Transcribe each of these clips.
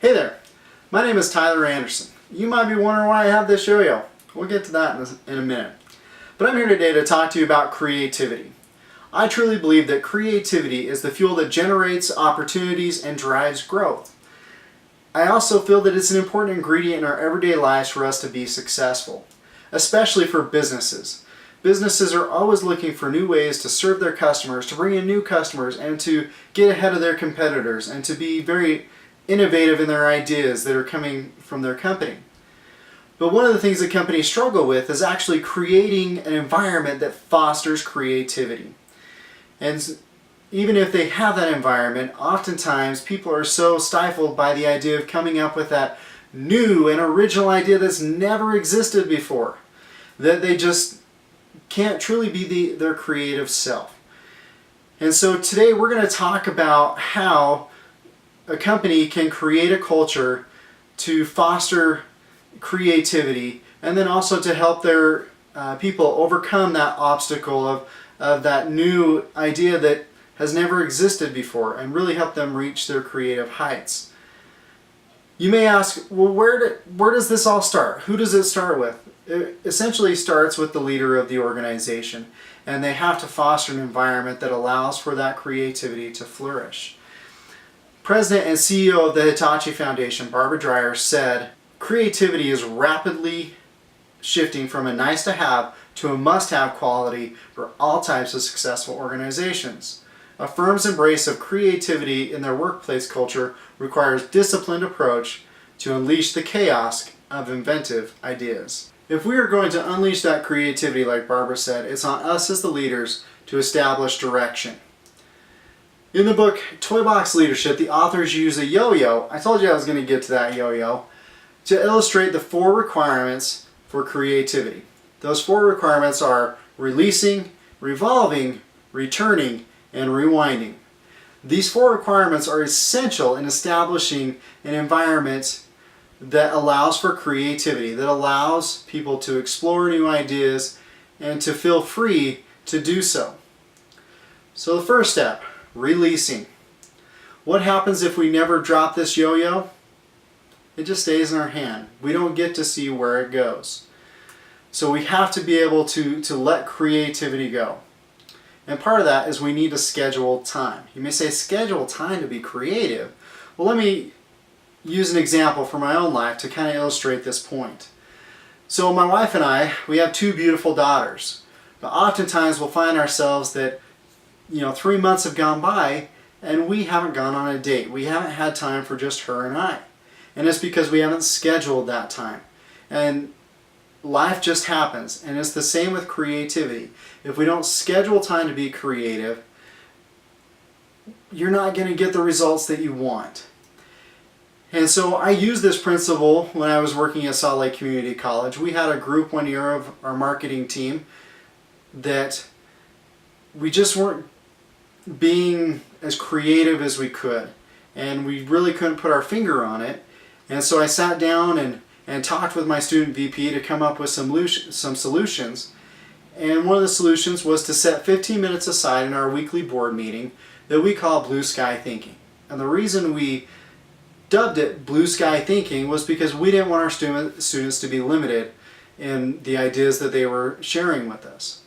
Hey there, my name is Tyler Anderson. You might be wondering why I have this yo-yo. We'll get to that in a minute. But I'm here today to talk to you about creativity. I truly believe that creativity is the fuel that generates opportunities and drives growth. I also feel that it's an important ingredient in our everyday lives for us to be successful, especially for businesses. Businesses are always looking for new ways to serve their customers, to bring in new customers, and to get ahead of their competitors, and to be very innovative in their ideas that are coming from their company. But one of the things that companies struggle with is actually creating an environment that fosters creativity. And even if they have that environment, oftentimes people are so stifled by the idea of coming up with that new and original idea that's never existed before, that they just can't truly be their creative self. And so today we're going to talk about how a company can create a culture to foster creativity, and then also to help their people overcome that obstacle of that new idea that has never existed before, and really help them reach their creative heights. You may ask, well, where does this all start? Who does it start with? It essentially starts with the leader of the organization, and they have to foster an environment that allows for that creativity to flourish. President and CEO of the Hitachi Foundation, Barbara Dreyer, said, "Creativity is rapidly shifting from a nice-to-have to a must-have quality for all types of successful organizations. A firm's embrace of creativity in their workplace culture requires a disciplined approach to unleash the chaos of inventive ideas." If we are going to unleash that creativity, like Barbara said, it's on us as the leaders to establish direction. In the book Toy Box Leadership, the authors use a yo-yo, I told you I was going to get to that yo-yo, to illustrate the 4 requirements for creativity. Those 4 requirements are releasing, revolving, returning, and rewinding. These 4 requirements are essential in establishing an environment that allows for creativity, that allows people to explore new ideas and to feel free to do so. So the first step, releasing. What happens if we never drop this yo-yo? It just stays in our hand. We don't get to see where it goes. So we have to be able to let creativity go. And part of that is we need to schedule time. You may say, schedule time to be creative. Well, let me use an example from my own life to kind of illustrate this point. So my wife and I, we have 2 beautiful daughters. But oftentimes we'll find ourselves that 3 months have gone by and we haven't gone on a date. We haven't had time for just her and I. And it's because we haven't scheduled that time. And life just happens. And it's the same with creativity. If we don't schedule time to be creative, you're not going to get the results that you want. And so I used this principle when I was working at Salt Lake Community College. We had a group one year of our marketing team that we just weren't being as creative as we could. And we really couldn't put our finger on it. And so I sat down and talked with my student VP to come up with some solutions. And one of the solutions was to set 15 minutes aside in our weekly board meeting that we call Blue Sky Thinking. And the reason we dubbed it Blue Sky Thinking was because we didn't want our students to be limited in the ideas that they were sharing with us.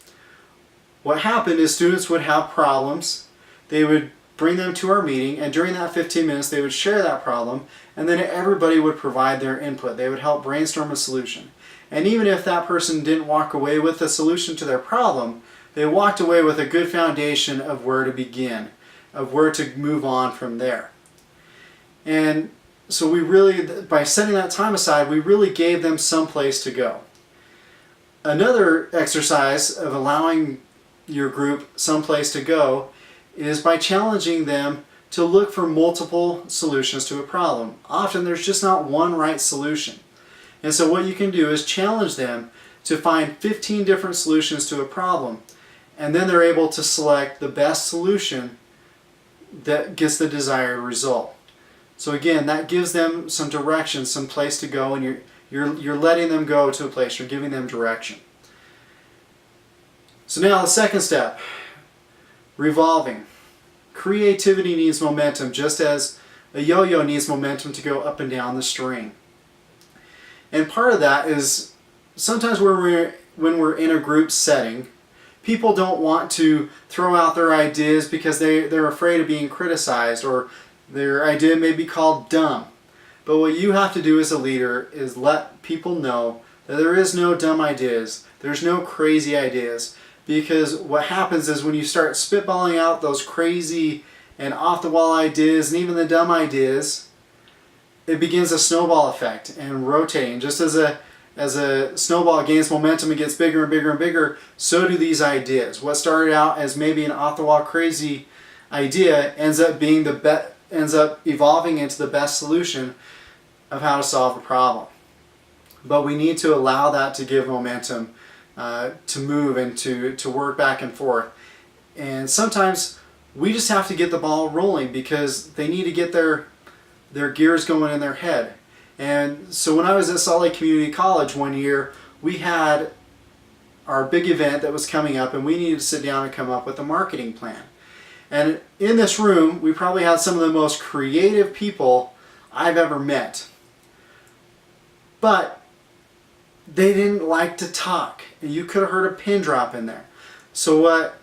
What happened is students would have problems, they would bring them to our meeting, and during that 15 minutes they would share that problem, and then everybody would provide their input. They would help brainstorm a solution. And even if that person didn't walk away with a solution to their problem, they walked away with a good foundation of where to begin, of where to move on from there. And so we really, by setting that time aside, we really gave them some place to go. Another exercise of allowing your group some place to go is by challenging them to look for multiple solutions to a problem. Often there's just not one right solution. And so what you can do is challenge them to find 15 different solutions to a problem, and then they're able to select the best solution that gets the desired result. So again, that gives them some direction, some place to go, and you're letting them go to a place, you're giving them direction. So now the second step, revolving. Creativity needs momentum, just as a yo-yo needs momentum to go up and down the string. And part of that is sometimes when we're in a group setting, people don't want to throw out their ideas because they're afraid of being criticized, or their idea may be called dumb. But what you have to do as a leader is let people know that there is no dumb ideas. There's no crazy ideas. Because what happens is when you start spitballing out those crazy and off-the-wall ideas and even the dumb ideas, it begins a snowball effect and rotating. Just as a snowball gains momentum and gets bigger and bigger and bigger, so do these ideas. What started out as maybe an off-the-wall crazy idea ends up evolving into the best solution of how to solve a problem. But we need to allow that to give momentum, to move and to work back and forth. And sometimes we just have to get the ball rolling because they need to get their gears going in their head. And so when I was at Salt Lake Community College one year, we had our big event that was coming up, and we needed to sit down and come up with a marketing plan. And in this room, we probably had some of the most creative people I've ever met. But they didn't like to talk. And you could have heard a pin drop in there. So what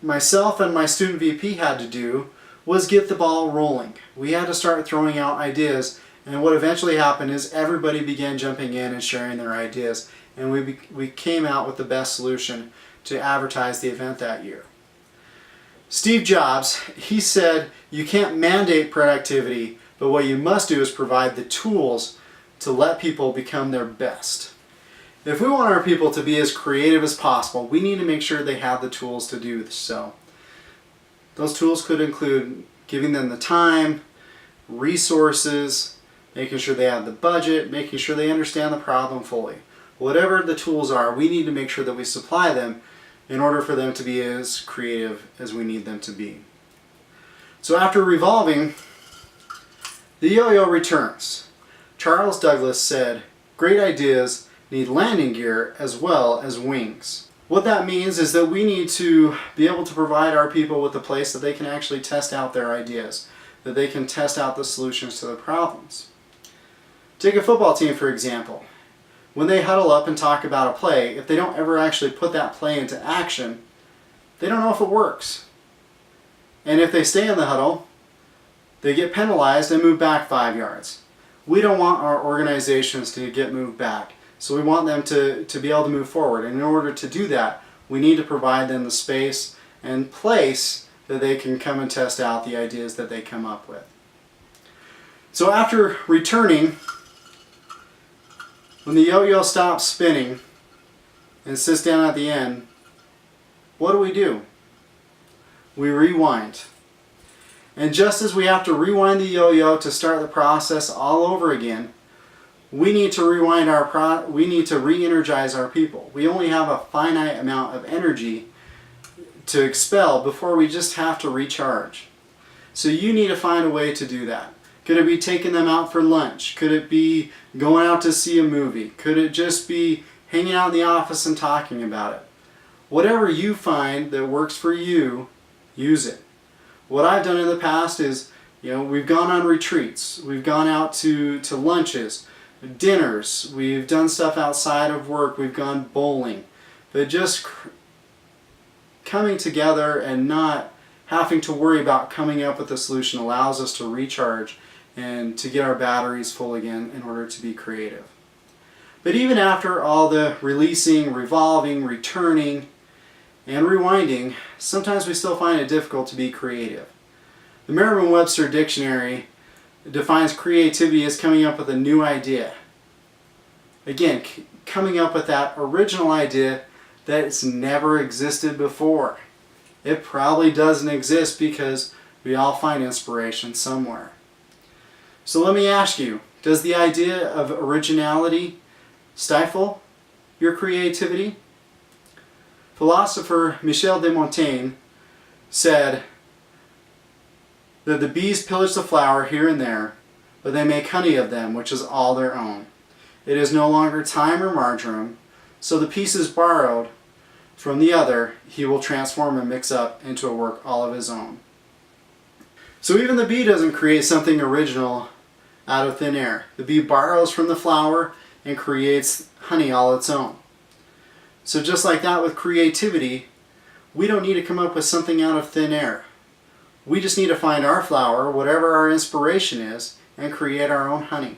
myself and my student VP had to do was get the ball rolling. We had to start throwing out ideas, and what eventually happened is everybody began jumping in and sharing their ideas, and we came out with the best solution to advertise the event that year. Steve Jobs, he said, you can't mandate productivity, but what you must do is provide the tools to let people become their best. If we want our people to be as creative as possible, we need to make sure they have the tools to do so. Those tools could include giving them the time, resources, making sure they have the budget, making sure they understand the problem fully. Whatever the tools are, we need to make sure that we supply them in order for them to be as creative as we need them to be. So after revolving, the yo-yo returns. Charles Douglas said, "Great ideas need landing gear as well as wings." What that means is that we need to be able to provide our people with a place that they can actually test out their ideas, that they can test out the solutions to their problems. Take a football team, for example. When they huddle up and talk about a play, if they don't ever actually put that play into action, they don't know if it works. And if they stay in the huddle, they get penalized and move back 5 yards. We don't want our organizations to get moved back. So we want them to be able to move forward. And in order to do that, we need to provide them the space and place that they can come and test out the ideas that they come up with. So after returning, when the yo-yo stops spinning and sits down at the end, what do? We rewind. And just as we have to rewind the yo-yo to start the process all over again, we need to re-energize our people. We only have a finite amount of energy to expel before we just have to recharge. So you need to find a way to do that. Could it be taking them out for lunch? Could it be going out to see a movie? Could it just be hanging out in the office and talking about it? Whatever you find that works for you, use it. What I've done in the past is, we've gone on retreats, we've gone out to lunches, dinners, we've done stuff outside of work, we've gone bowling. But just coming together and not having to worry about coming up with a solution allows us to recharge and to get our batteries full again in order to be creative. But even after all the releasing, revolving, returning, and rewinding, sometimes we still find it difficult to be creative. The Merriam-Webster Dictionary defines creativity as coming up with a new idea. Again, coming up with that original idea that's never existed before. It probably doesn't exist because we all find inspiration somewhere. So let me ask you, does the idea of originality stifle your creativity? Philosopher Michel de Montaigne said that the bees pillage the flower here and there, but they make honey of them, which is all their own. It is no longer thyme or marjoram, so the pieces borrowed from the other he will transform and mix up into a work all of his own. So even the bee doesn't create something original out of thin air. The bee borrows from the flower and creates honey all its own. So just like that with creativity, we don't need to come up with something out of thin air. We just need to find our flower, whatever our inspiration is, and create our own honey.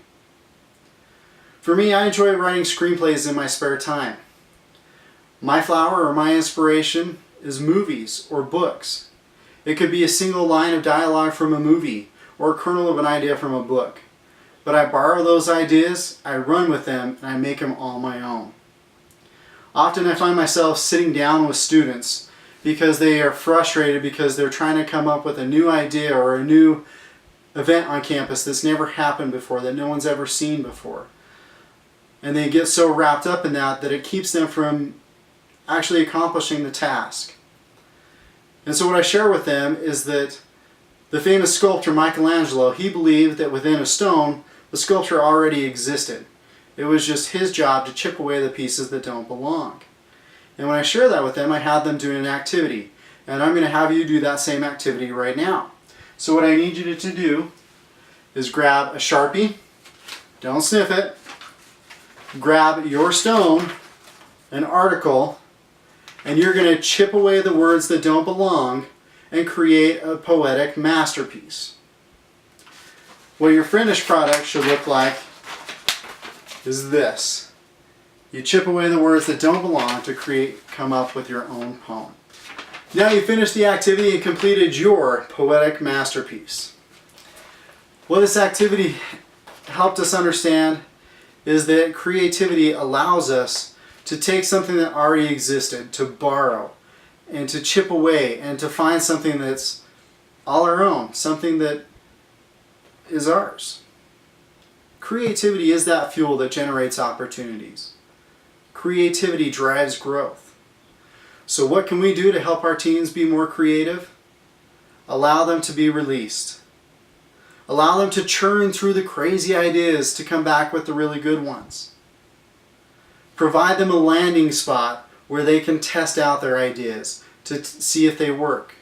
For me, I enjoy writing screenplays in my spare time. My flower or my inspiration is movies or books. It could be a single line of dialogue from a movie or a kernel of an idea from a book. But I borrow those ideas, I run with them, and I make them all my own. Often I find myself sitting down with students because they are frustrated because they're trying to come up with a new idea or a new event on campus that's never happened before, that no one's ever seen before. And they get so wrapped up in that that it keeps them from actually accomplishing the task. And so what I share with them is that the famous sculptor Michelangelo, he believed that within a stone, the sculpture already existed. It was just his job to chip away the pieces that don't belong. And when I share that with them, I have them doing an activity. And I'm going to have you do that same activity right now. So what I need you to do is grab a Sharpie, don't sniff it, grab your stone, an article, and you're going to chip away the words that don't belong and create a poetic masterpiece. What your finished product should look like is this. You chip away the words that don't belong to come up with your own poem. Now you finished the activity and completed your poetic masterpiece. What this activity helped us understand is that creativity allows us to take something that already existed, to borrow, and to chip away, and to find something that's all our own, something that is ours. Creativity is that fuel that generates opportunities. Creativity drives growth. So what can we do to help our teens be more creative? Allow them to be released. Allow them to churn through the crazy ideas to come back with the really good ones. Provide them a landing spot where they can test out their ideas to see if they work.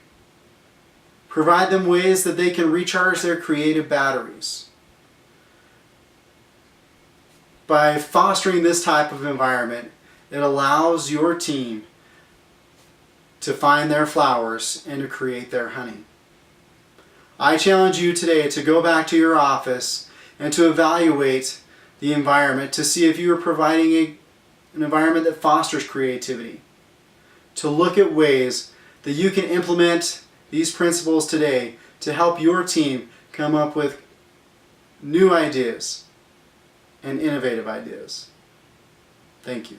Provide them ways that they can recharge their creative batteries. By fostering this type of environment, it allows your team to find their flowers and to create their honey. I challenge you today to go back to your office and to evaluate the environment to see if you are providing an environment that fosters creativity. To look at ways that you can implement these principles today to help your team come up with new ideas and innovative ideas. Thank you.